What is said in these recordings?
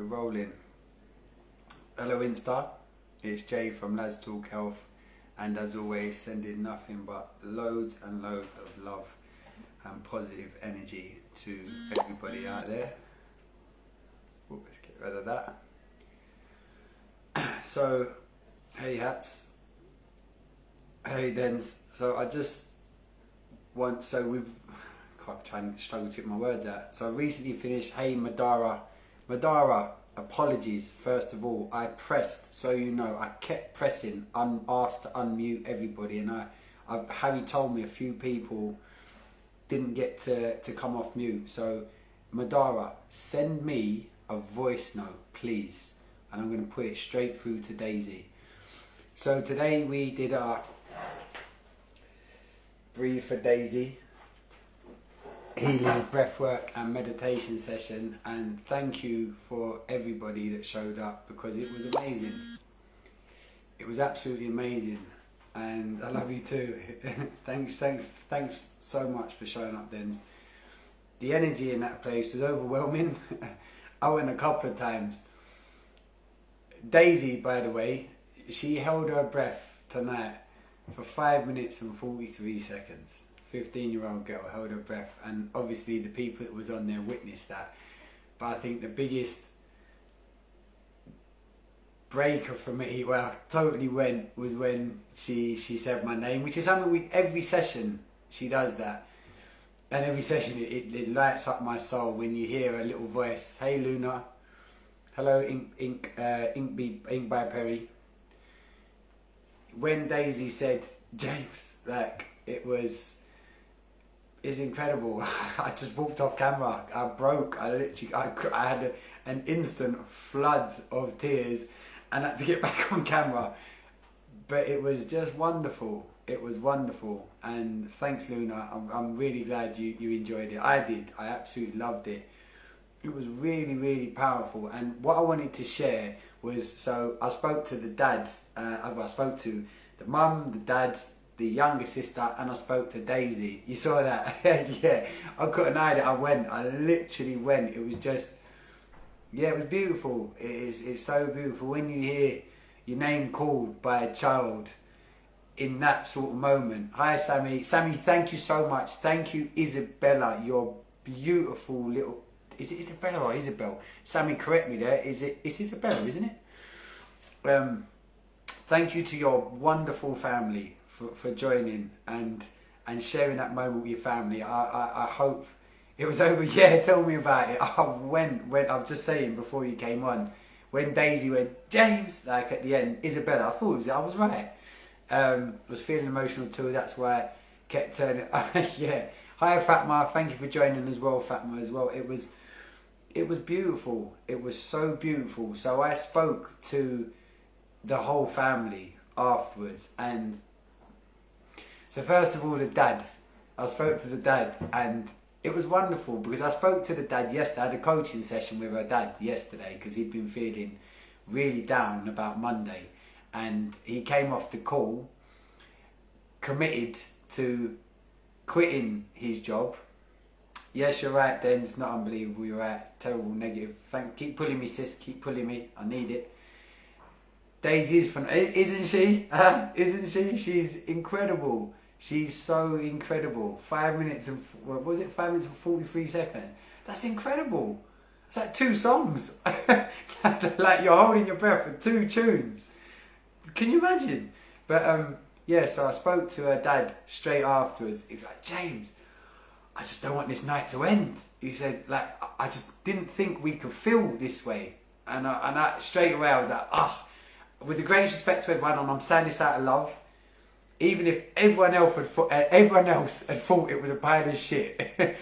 rolling. Hello Insta, it's Jay from Lads Talk Health, and as always sending nothing but loads and loads of love and positive energy to everybody out there. Ooh, let's get rid of that. So, hey hats, hey dens. So I just want, so we've, I'm trying to struggle to get my words out. So I recently finished Hey Madara, apologies first of all. I pressed, so you know, I kept pressing, asked to unmute everybody, and Harry told me a few people didn't get to come off mute. So Madara, send me a voice note please, and I'm going to put it straight through to Daisy. So today we did our Breathe for Daisy healing breathwork and meditation session, and thank you for everybody that showed up, because it was amazing. It was absolutely amazing, and I love you too. thanks so much for showing up, Dens. The energy in that place was overwhelming. I went a couple of times. Daisy, by the way, she held her breath tonight for 5 minutes and 43 seconds. 15-year-old girl held her breath, and obviously the people that was on there witnessed that. But I think the biggest breaker for me, well, totally went, was when she said my name, which is something every session she does that, and every session it lights up my soul when you hear a little voice. Hey Luna, hello Ink by Perry. When Daisy said James, like, it's incredible. I just walked off camera. I broke. I had an instant flood of tears and had to get back on camera. But it was just wonderful. It was wonderful. And thanks, Luna. I'm really glad you enjoyed it. I did. I absolutely loved it. It was really, really powerful. And what I wanted to share was, so I spoke to the dads. I spoke to the mum, the dad, the younger sister, and I spoke to Daisy. You saw that? Yeah, I couldn't hide it. I literally went. It was just, yeah, it was beautiful. It's so beautiful when you hear your name called by a child in that sort of moment. Hi Sammy, thank you so much. Thank you Isabella, your beautiful little, is it Isabella or Isabel? Sammy, correct me there. It's Isabella, isn't it? Thank you to your wonderful family for joining and sharing that moment with your family. I hope it was over. Yeah, tell me about it. I was just saying before you came on, when Daisy went, James, like at the end, Isabella, I was right. Was feeling emotional too, that's why I kept turning. Yeah. Hi Fatma, thank you for joining as well, Fatma, as well. It was beautiful. It was so beautiful. So I spoke to the whole family afterwards, and so first of all, the dad. I spoke to the dad, and it was wonderful because I spoke to the dad yesterday. I had a coaching session with her dad yesterday because he'd been feeling really down about Monday, and he came off the call committed to quitting his job. Yes, you're right, then. It's not unbelievable. You're right. Terrible, negative. Keep pulling me, sis. Keep pulling me. I need it. Daisy's fun, isn't she? Isn't she? She's incredible. She's so incredible. 5 minutes and, what was it? 5 minutes and 43 seconds. That's incredible. It's like 2 songs. Like you're holding your breath for 2 tunes. Can you imagine? But yeah, so I spoke to her dad straight afterwards. He was like, James, I just don't want this night to end. He said, like, I just didn't think we could feel this way. And I straight away I was like, with the greatest respect to everyone, and I'm saying this out of love, even if everyone else had thought it was a pile of shit,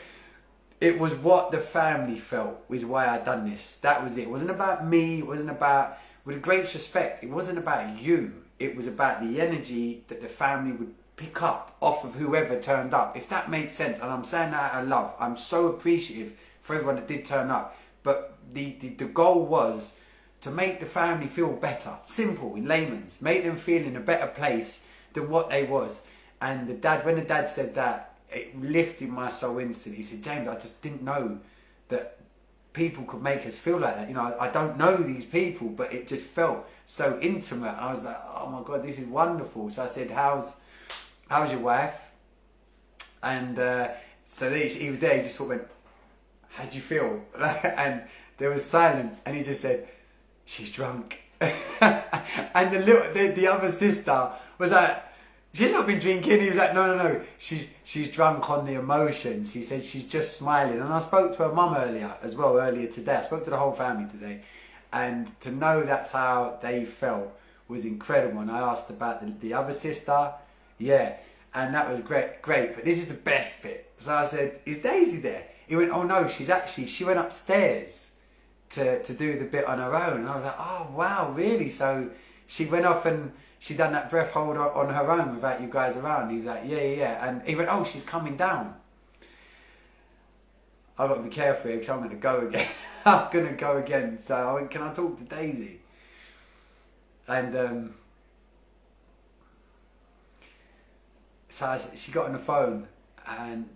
it was what the family felt was why I'd done this. That was it. It wasn't about me. It wasn't about, with the greatest respect, it wasn't about you. It was about the energy that the family would pick up off of whoever turned up, if that makes sense. And I'm saying that out of love. I'm so appreciative for everyone that did turn up. But the goal was to make the family feel better. Simple, in layman's. Make them feel in a better place than what they was. And the dad, when the dad said that, it lifted my soul instantly. He said, James, I just didn't know that people could make us feel like that. You know, I don't know these people, but it just felt so intimate. And I was like, oh my God, this is wonderful. So I said, how's your wife? And so he was there. He just sort of went, how do you feel? And there was silence, and he just said, she's drunk. And the other sister was like, she's not been drinking. He was like, no, she's drunk on the emotions. He said she's just smiling. And I spoke to her mum earlier today. I spoke to the whole family today, and to know that's how they felt was incredible. And I asked about the other sister, yeah, and that was great. But this is the best bit. So I said, is Daisy there? He went, oh no, she went upstairs to do the bit on her own. And I was like, oh wow, really? So she went off and she done that breath hold on her own without you guys around. He was like, yeah. And he went, oh, she's coming down. I've got to be careful here because I'm going to go again. I'm going to go again. So I went, can I talk to Daisy? And so she got on the phone and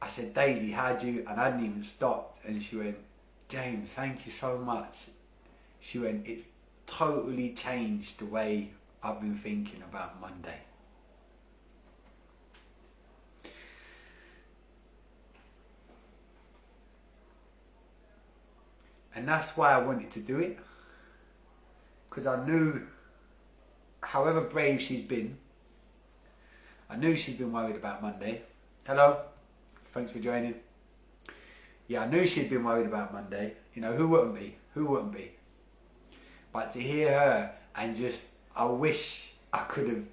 I said, Daisy, how'd you... And I hadn't even stopped. And she went, James, thank you so much. She went, it's totally changed the way I've been thinking about Monday. And that's why I wanted to do it. Because I knew, however brave she's been, I knew she'd been worried about Monday. Hello, thanks for joining. Yeah, I knew she'd been worried about Monday. You know, who wouldn't be? Who wouldn't be? But to hear her and just, I wish I could have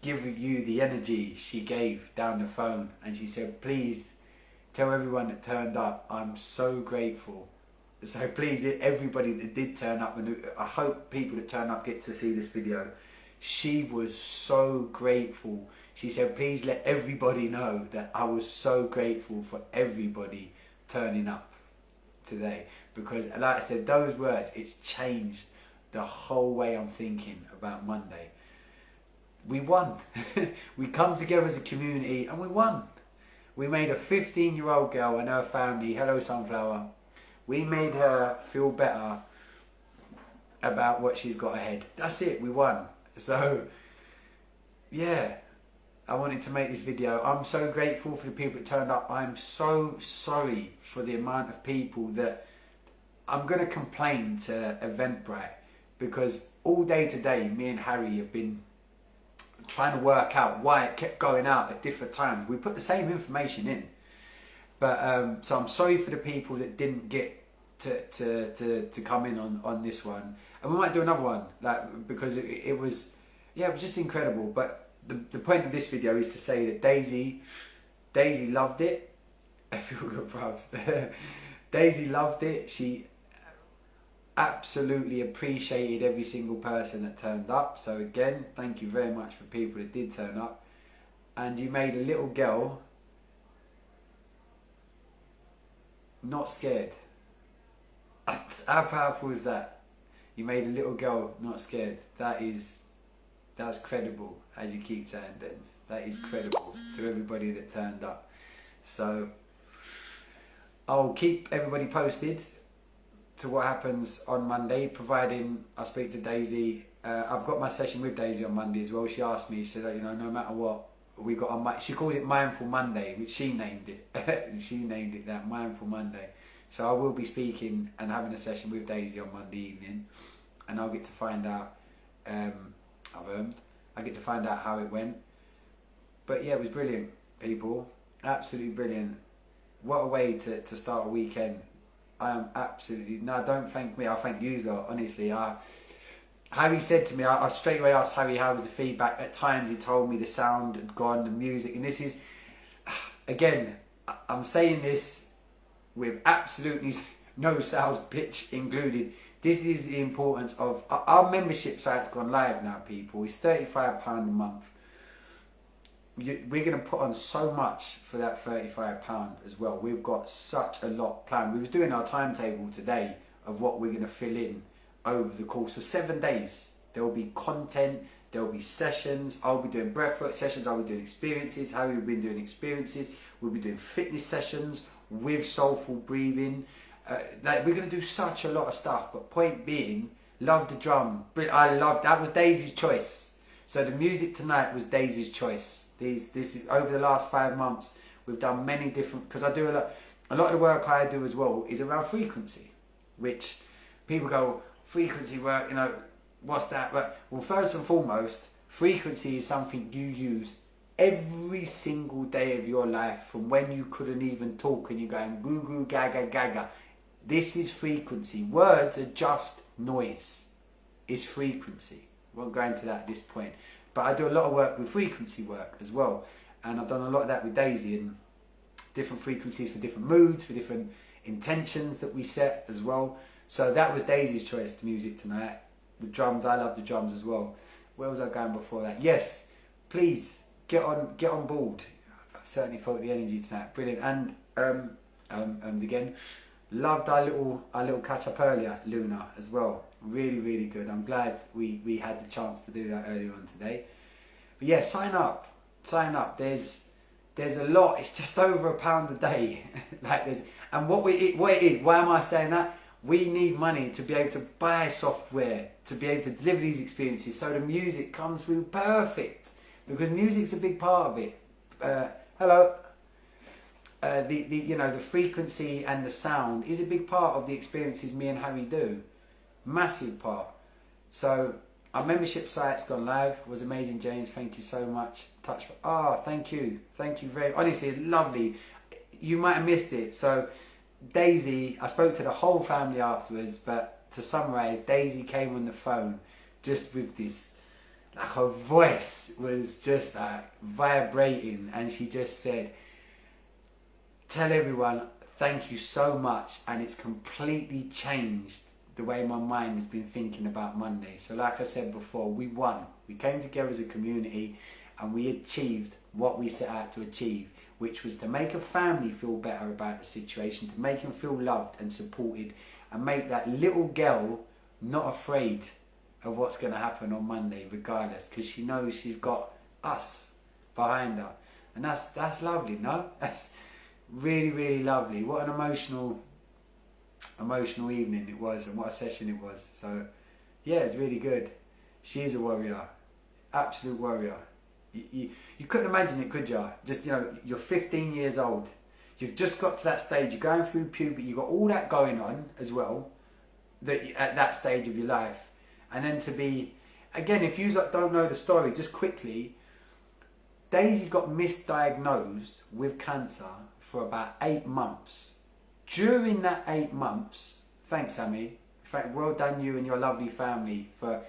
given you the energy she gave down the phone. And she said, please tell everyone that turned up, I'm so grateful. So please, everybody that did turn up, and I hope people that turn up get to see this video. She was so grateful. She said, please let everybody know that I was so grateful for everybody turning up today. Because like I said, those words, it's changed the whole way I'm thinking about Monday. We won. We come together as a community and we won. We made a 15-year-old girl and her family, hello Sunflower, we made her feel better about what she's got ahead. That's it, we won. So, yeah, I wanted to make this video. I'm so grateful for the people that turned up. I'm so sorry for the amount of people that... I'm going to complain to Eventbrite because all day today, me and Harry have been trying to work out why it kept going out at different times. We put the same information in. But so I'm sorry for the people that didn't get to come in on this one, and we might do another one, like, because it was just incredible. But the point of this video is to say that Daisy loved it. I feel good, bros. Daisy loved it. She absolutely appreciated every single person that turned up. So again, thank you very much for people that did turn up. And you made a little girl not scared. How powerful is that? You made a little girl not scared. That's credible, as you keep saying, Dens. That is credible to everybody that turned up. So I'll keep everybody posted to what happens on Monday, providing I speak to Daisy. I've got my session with Daisy on Monday as well. She asked me, she said, you know, no matter what, we got on she calls it Mindful Monday, which she named it. She named it that, Mindful Monday. So I will be speaking and having a session with Daisy on Monday evening, and I'll get to find out. I get to find out how it went. But yeah, it was brilliant, people. Absolutely brilliant. What a way to start a weekend. I am absolutely... No, don't thank me. I thank you, though. Honestly, Harry said to me, I straight away asked Harry how was the feedback. At times he told me the sound had gone, the music, and this is, again, I'm saying this with absolutely no sales pitch included. This is the importance of... Our membership site's gone live now, people. It's £35 a month. We're going to put on so much for that £35 as well. We've got such a lot planned. We was doing our timetable today of what we're going to fill in over the course of 7 days. There will be content, there will be sessions. I'll be doing breathwork sessions, I'll be doing experiences. Harry will be doing experiences. We'll be doing fitness sessions. with soulful breathing. Like, we're going to do such a lot of stuff, but point being, love the drum. That was Daisy's choice. So the music tonight was Daisy's choice. This is over the last 5 months, we've done many different, because I do a lot of the work I do as well is around frequency, which people go, frequency work, what's that? But, well, first and foremost, frequency is something you use every single day of your life, from when you couldn't even talk and you're going goo goo gaga gaga. This is frequency. Words are just noise. It's frequency. We won't go into that at this point. But I do a lot of work with frequency work as well. And I've done a lot of that with Daisy, and different frequencies for different moods, for different intentions that we set as well. So that was Daisy's choice, the music tonight. The drums, I love the drums as well. Where was I going before that? Yes, please get on board. I certainly felt the energy tonight. Brilliant. And again, loved our little catch up earlier, Luna, as well. Really, really good. I'm glad we had the chance to do that earlier on today. But yeah, sign up. There's a lot. It's just over £1 a day. And what it is, why am I saying that? We need money to be able to buy software, to be able to deliver these experiences, so the music comes through perfect, because music's a big part of it. Hello. The frequency and the sound is a big part of the experiences me and Harry do. Massive part. So our membership site's gone live. It was amazing, James. Thank you so much. Thank you very, honestly, it's lovely. You might have missed it. So Daisy, I spoke to the whole family afterwards, but to summarise, Daisy came on the phone just with this, like, her voice was just like vibrating, and she just said, tell everyone thank you so much, and it's completely changed the way my mind has been thinking about Monday. So like I said before, we won. We came together as a community and we achieved what we set out to achieve, which was to make a family feel better about the situation, to make them feel loved and supported, and make that little girl not afraid of what's going to happen on Monday regardless, because she knows she's got us behind her. And that's lovely, no? That's really, really lovely. What an emotional evening it was, and what a session it was. So yeah, it's really good. She's a warrior, absolute warrior. You couldn't imagine it, could you? Just, you're 15 years old, you've just got to that stage, you're going through puberty, you've got all that going on as well, that at that stage of your life. And then to be, again, if you don't know the story, just quickly, Daisy got misdiagnosed with cancer for about 8 months. During that 8 months, thanks, Sammy. In fact, well done you and your lovely family for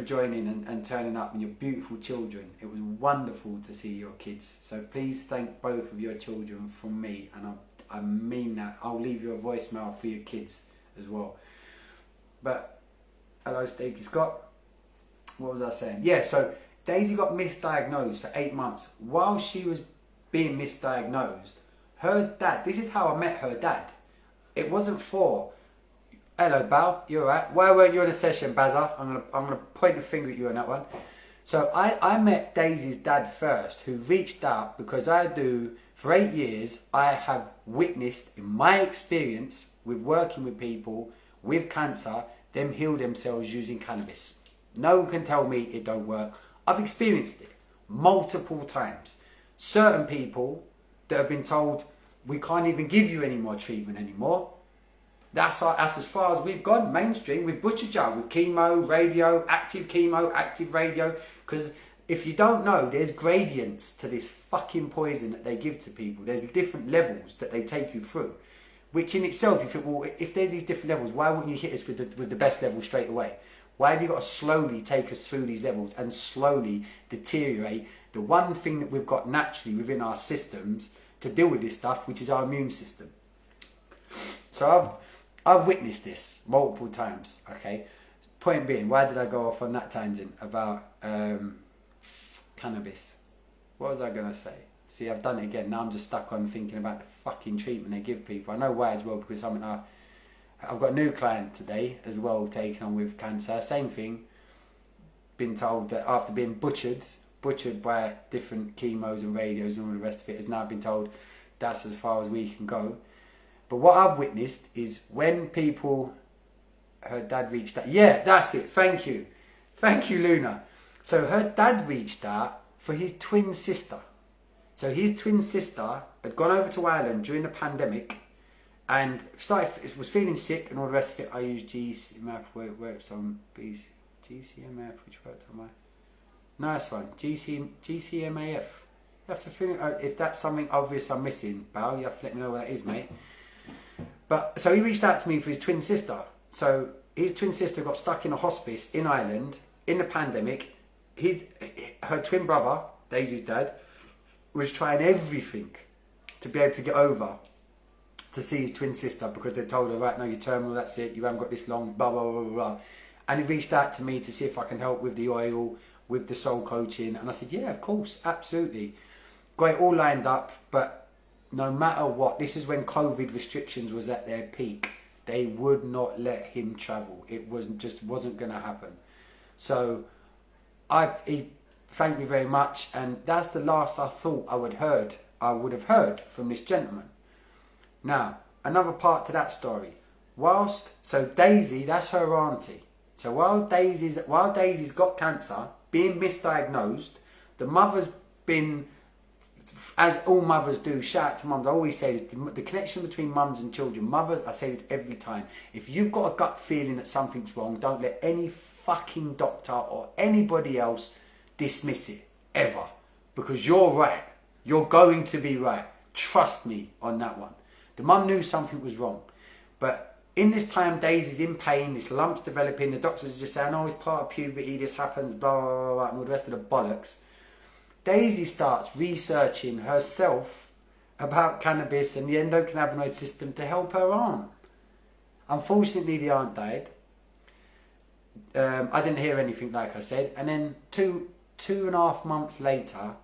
joining and turning up, and your beautiful children. It was wonderful to see your kids. So please thank both of your children from me, and I mean that. I'll leave you a voicemail for your kids as well. But hello, Steaky Scott. What was I saying? Yeah, so Daisy got misdiagnosed for 8 months. While she was being misdiagnosed, her dad, this is how I met her dad. It wasn't for, hello, Bal, you alright? Why weren't you in a session, Bazza? I'm gonna point the finger at you on that one. So I met Daisy's dad first, who reached out because for 8 years, I have witnessed, in my experience with working with people with cancer, them heal themselves using cannabis. No one can tell me it don't work. I've experienced it multiple times. Certain people that have been told, we can't even give you any more treatment anymore. That's as far as we've gone, mainstream. We've butchered you with chemo, radio, active radio. Because if you don't know, there's gradients to this fucking poison that they give to people. There's different levels that they take you through. Which in itself, you think, well, if there's these different levels, why wouldn't you hit us with the best level straight away? Why have you got to slowly take us through these levels and slowly deteriorate the one thing that we've got naturally within our systems to deal with this stuff, which is our immune system? So I've witnessed this multiple times, okay? Point being, why did I go off on that tangent about cannabis? What was I going to say? See, I've done it again. Now I'm just stuck on thinking about the fucking treatment they give people. I know why as well, because I've got a new client today as well, taking on with cancer. Same thing. Been told that after being butchered by different chemos and radios and all the rest of it, has now been told that's as far as we can go. But what I've witnessed is when people, her dad reached out. Yeah, that's it. Thank you, Luna. So her dad reached out for his twin sister. So his twin sister had gone over to Ireland during the pandemic and was feeling sick and all the rest of it. I use GCMF, where it works on GCMF, which worked on my nice one. GCMAF. You have to feel if that's something obvious I'm missing, Bal, you have to let me know what that is, mate. But so he reached out to me for his twin sister. So his twin sister got stuck in a hospice in Ireland in the pandemic. Her twin brother, Daisy's dad, was trying everything to be able to get over to see his twin sister because they told her, right, no, you're terminal, that's it, you haven't got this long, blah, blah, blah, blah, blah. And he reached out to me to see if I can help with the oil, with the soul coaching. And I said, yeah, of course, absolutely. Got it all lined up, but no matter what, this is when COVID restrictions was at their peak. They would not let him travel. It wasn't going to happen. So he thanked me very much, and that's the last I thought I would have heard from this gentleman. Now, another part to that story. So Daisy, that's her auntie. So while Daisy's got cancer, being misdiagnosed, the mother's been, as all mothers do, shout out to mums, I always say this, the connection between mums and children. Mothers, I say this every time, if you've got a gut feeling that something's wrong, don't let any fucking doctor or anybody else dismiss it, ever. Because you're right. You're going to be right. Trust me on that one. The mum knew something was wrong. But in this time, Daisy's in pain, this lump's developing, the doctors are just saying, oh, it's part of puberty, this happens, blah, blah, blah, blah, and all the rest of the bollocks. Daisy starts researching herself about cannabis and the endocannabinoid system to help her aunt. Unfortunately, the aunt died. I didn't hear anything, like I said. And then two and a half months later,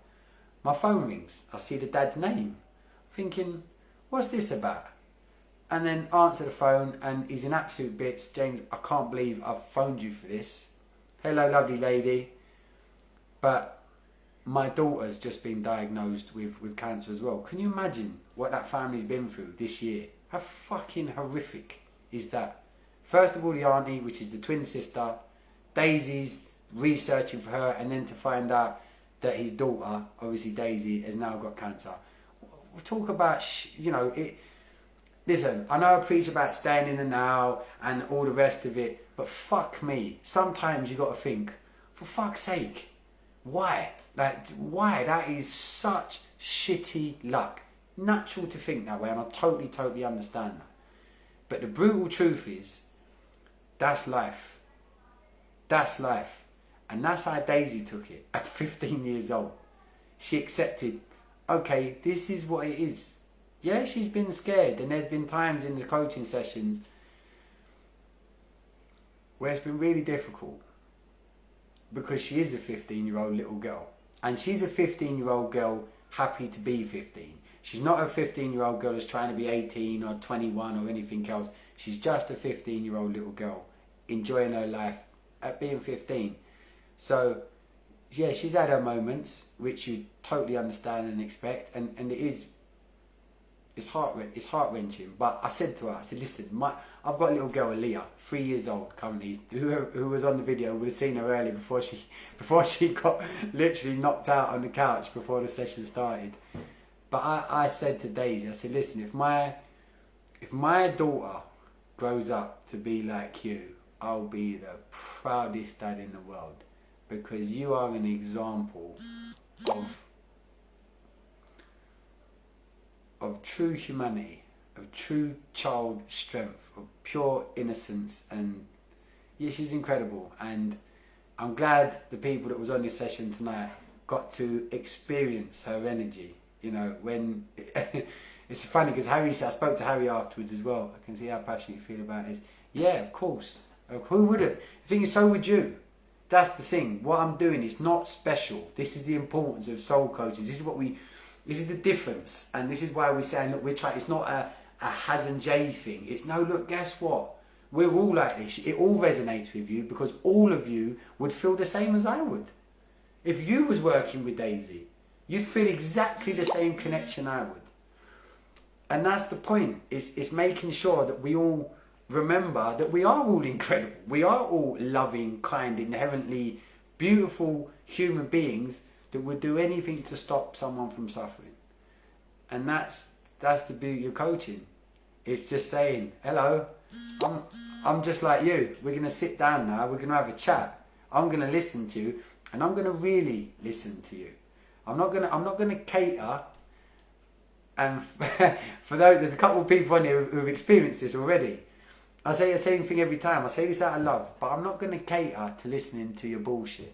my phone rings. I see the dad's name. Thinking, what's this about? And then answer the phone and he's in absolute bits. James, I can't believe I've phoned you for this. Hello, lovely lady. But my daughter's just been diagnosed with cancer as well. Can you imagine what that family's been through this year? How fucking horrific is that? First of all, the auntie, which is the twin sister. Daisy's researching for her, and then to find out that his daughter, obviously Daisy, has now got cancer. We talk about, listen, I know I preach about staying in the now and all the rest of it, but fuck me. Sometimes you got to think, for fuck's sake, why? Why? That is such shitty luck. Natural to think that way, and I totally understand that. But the brutal truth is, that's life. That's life. And that's how Daisy took it at 15 years old. She accepted, okay, this is what it is. Yeah, she's been scared, and there's been times in the coaching sessions where it's been really difficult because she is a 15-year-old little girl. And she's a 15-year-old girl happy to be 15. She's not a 15-year-old girl that's trying to be 18 or 21 or anything else. She's just a 15-year-old little girl enjoying her life at being 15. So, yeah, she's had her moments, which you totally understand and expect, and it's heart-wrenching. But I said to her, listen, I've got a little girl, Leah, 3 years old currently, who was on the video. Would have seen her earlier before she got literally knocked out on the couch before the session started. But I said to Daisy, I said, listen, if my daughter grows up to be like you, I'll be the proudest dad in the world, because you are an example of true humanity, of true child strength, of pure innocence. And yeah, she's incredible. And I'm glad the people that was on this session tonight got to experience her energy. You know, when it's funny because I spoke to Harry afterwards as well. I can see how passionate you feel about this. Yeah, of course. Who wouldn't? The thing is, so would you. That's the thing. What I'm doing is not special. This is the importance of soul coaches. This is the difference. And this is why we're saying, look, we're trying. It's not a Has and Jay thing. It's no, look, guess what? We're all like this. It all resonates with you because all of you would feel the same as I would. If you was working with Daisy, you'd feel exactly the same connection I would. And that's the point. It's making sure that we all remember that we are all incredible. We are all loving, kind, inherently beautiful human beings that would do anything to stop someone from suffering. And that's the beauty of coaching. It's just saying, hello, I'm just like you. We're going to sit down now. We're going to have a chat. I'm going to listen to you, and I'm going to really listen to you. I'm not going to cater. And for those, there's a couple of people on here who've experienced this already. I say the same thing every time. I say this out of love, but I'm not going to cater to listening to your bullshit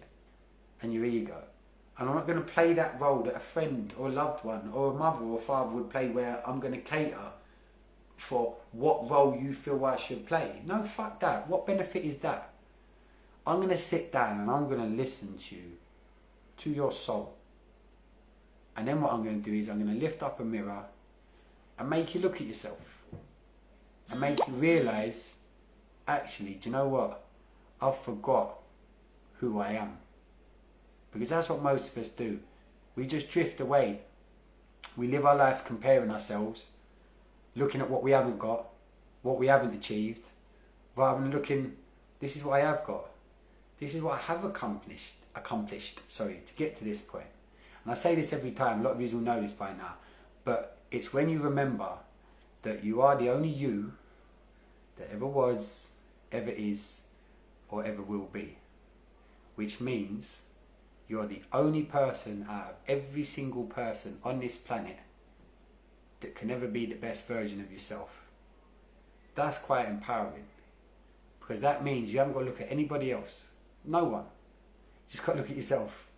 and your ego. And I'm not going to play that role that a friend or a loved one or a mother or father would play, where I'm going to cater for what role you feel I should play. No, fuck that. What benefit is that? I'm going to sit down and I'm going to listen to you, to your soul. And then what I'm going to do is I'm going to lift up a mirror and make you look at yourself. And make you realise, actually, do you know what? I've forgot who I am. Because that's what most of us do. We just drift away. We live our lives comparing ourselves, looking at what we haven't got, what we haven't achieved, rather than looking, this is what I have got. This is what I have accomplished, to get to this point. And I say this every time, a lot of you will know this by now, but it's when you remember that you are the only you that ever was, ever is, or ever will be. Which means you're the only person out of every single person on this planet that can ever be the best version of yourself. That's quite empowering, because that means you haven't got to look at anybody else. No one. You just got to look at yourself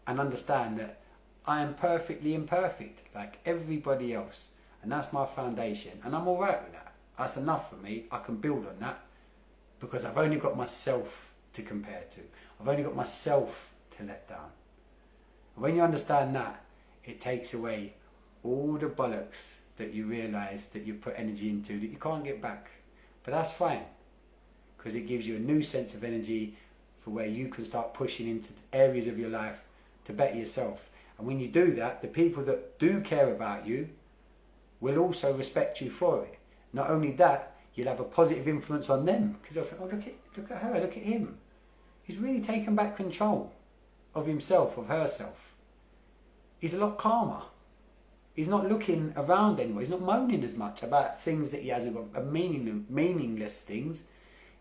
and understand that I am perfectly imperfect like everybody else, and that's my foundation, and I'm alright with that. That's enough for me. I can build on that because I've only got myself to compare to. I've only got myself to let down. And when you understand that, it takes away all the bollocks that you realise that you've put energy into that you can't get back. But that's fine, because it gives you a new sense of energy for where you can start pushing into areas of your life to better yourself. And when you do that, the people that do care about you will also respect you for it. Not only that, you'll have a positive influence on them, because they'll think, oh, look at her, look at him. He's really taken back control of himself, of herself. He's a lot calmer. He's not looking around anymore. He's not moaning as much about things that he hasn't got, meaningless things.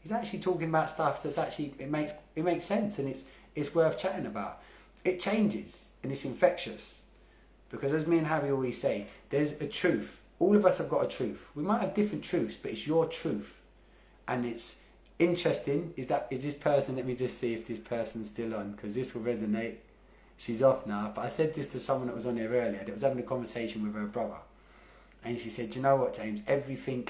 He's actually talking about stuff that's actually, it makes sense, and it's worth chatting about. It changes, and it's infectious. Because as me and Harry always say, there's a truth. All of us have got a truth. We might have different truths, but it's your truth. And it's interesting, is this person, let me just see if this person's still on, because this will resonate. She's off now, but I said this to someone that was on here earlier that was having a conversation with her brother. And she said, do you know what, James, everything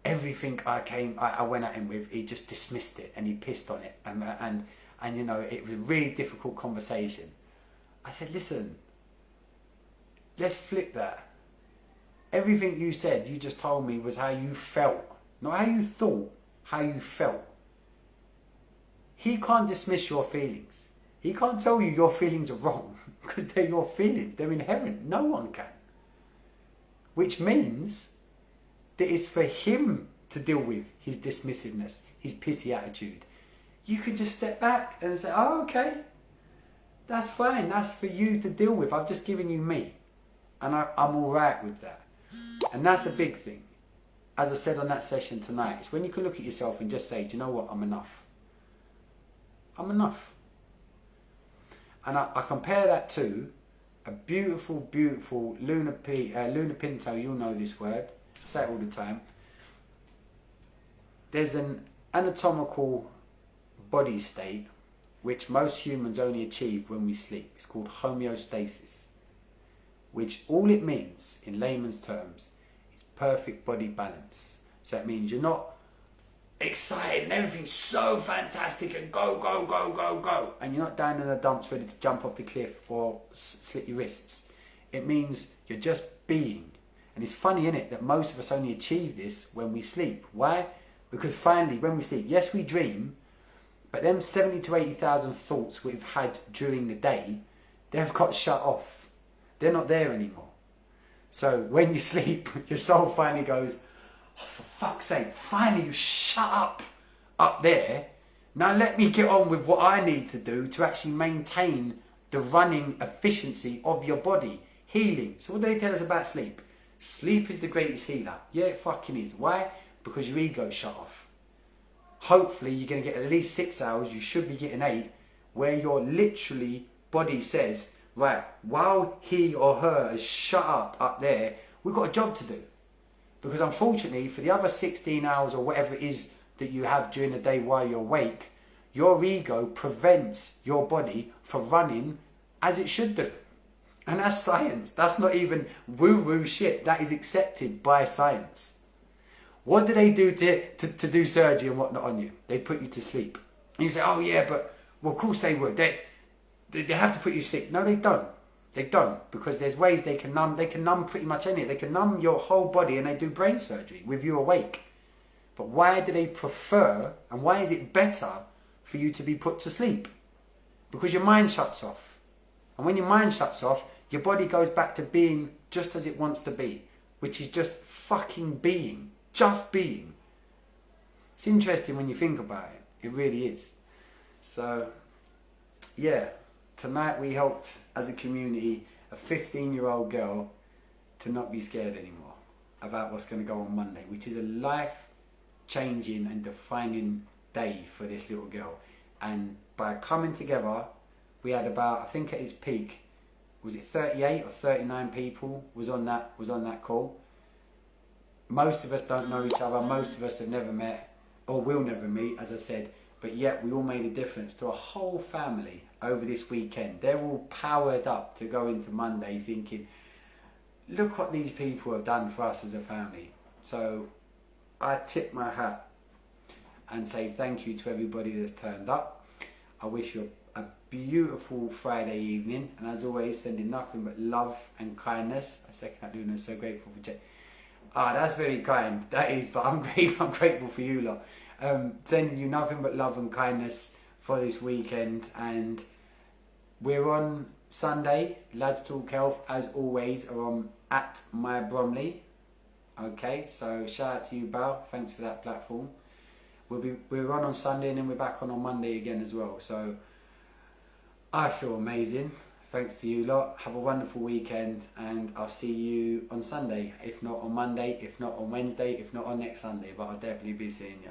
I went at him with, he just dismissed it and he pissed on it. And you know, it was a really difficult conversation. I said, listen, let's flip that. Everything you said, you just told me, was how you felt. Not how you thought, how you felt. He can't dismiss your feelings. He can't tell you your feelings are wrong, because they're your feelings. They're inherent. No one can. Which means that it's for him to deal with his dismissiveness, his pissy attitude. You can just step back and say, oh, okay, that's fine. That's for you to deal with. I've just given you me. And I'm all right with that. And that's a big thing. As I said on that session tonight, it's when you can look at yourself and just say, do you know what? I'm enough. I'm enough. And I compare that to a beautiful, beautiful Luna Pinto. You'll know this word. I say it all the time. There's an anatomical body state which most humans only achieve when we sleep. It's called homeostasis, which all it means in layman's terms is perfect body balance. So it means you're not excited and everything's so fantastic and go, go, go, go, go, and you're not down in the dumps ready to jump off the cliff or slit your wrists. It means you're just being. And it's funny, isn't it, that most of us only achieve this when we sleep. Why? Because finally, when we sleep, yes, we dream, but them 70 to 80,000 thoughts we've had during the day, they've got shut off. They're not there anymore. So when you sleep, your soul finally goes, oh, for fuck's sake, finally you shut up there. Now let me get on with what I need to do to actually maintain the running efficiency of your body. Healing. So what do they tell us about sleep? Sleep is the greatest healer. Yeah, it fucking is. Why? Because your ego's shut off. Hopefully you're going to get at least 6 hours. You should be getting 8. Where your literally body says, right, while he or her is shut up there, we've got a job to do. Because unfortunately, for the other 16 hours or whatever it is that you have during the day while you're awake, your ego prevents your body from running as it should do. And that's science. That's not even woo-woo shit. That is accepted by science. What do they do to do surgery and whatnot on you? They put you to sleep. And you say, oh yeah, but, well, of course they would. They have to put you to sleep. No, they don't. They don't. Because there's ways they can numb pretty much anything. They can numb your whole body, and they do brain surgery with you awake. But why do they prefer, and why is it better for you to be put to sleep? Because your mind shuts off. And when your mind shuts off, your body goes back to being just as it wants to be, which is just fucking being. Just being. It's interesting when you think about it. It really is. So, yeah. Tonight we helped, as a community, a 15-year-old girl to not be scared anymore about what's going to go on Monday, which is a life-changing and defining day for this little girl. And by coming together, we had about, I think at its peak, was it 38 or 39 people was on that call. Most of us don't know each other. Most of us have never met or will never meet, as I said. But yet we all made a difference to a whole family over this weekend. They're all powered up to go into Monday thinking, look what these people have done for us as a family. So I tip my hat and say thank you to everybody that's turned up. I wish you a beautiful Friday evening, and as always, sending nothing but love and kindness. I second that, Luna. So grateful for Jay. Ah, that's very kind. That is, but I'm grateful for you lot. Sending you nothing but love and kindness for this weekend, and we're on Sunday. Lads Talk Health, as always, are on at My Bromley. Okay, so shout out to you, Bal. Thanks for that platform. We're on Sunday, and then we're back on Monday again as well. So I feel amazing. Thanks to you lot. Have a wonderful weekend, and I'll see you on Sunday. If not on Monday, if not on Wednesday, if not on next Sunday, but I'll definitely be seeing you.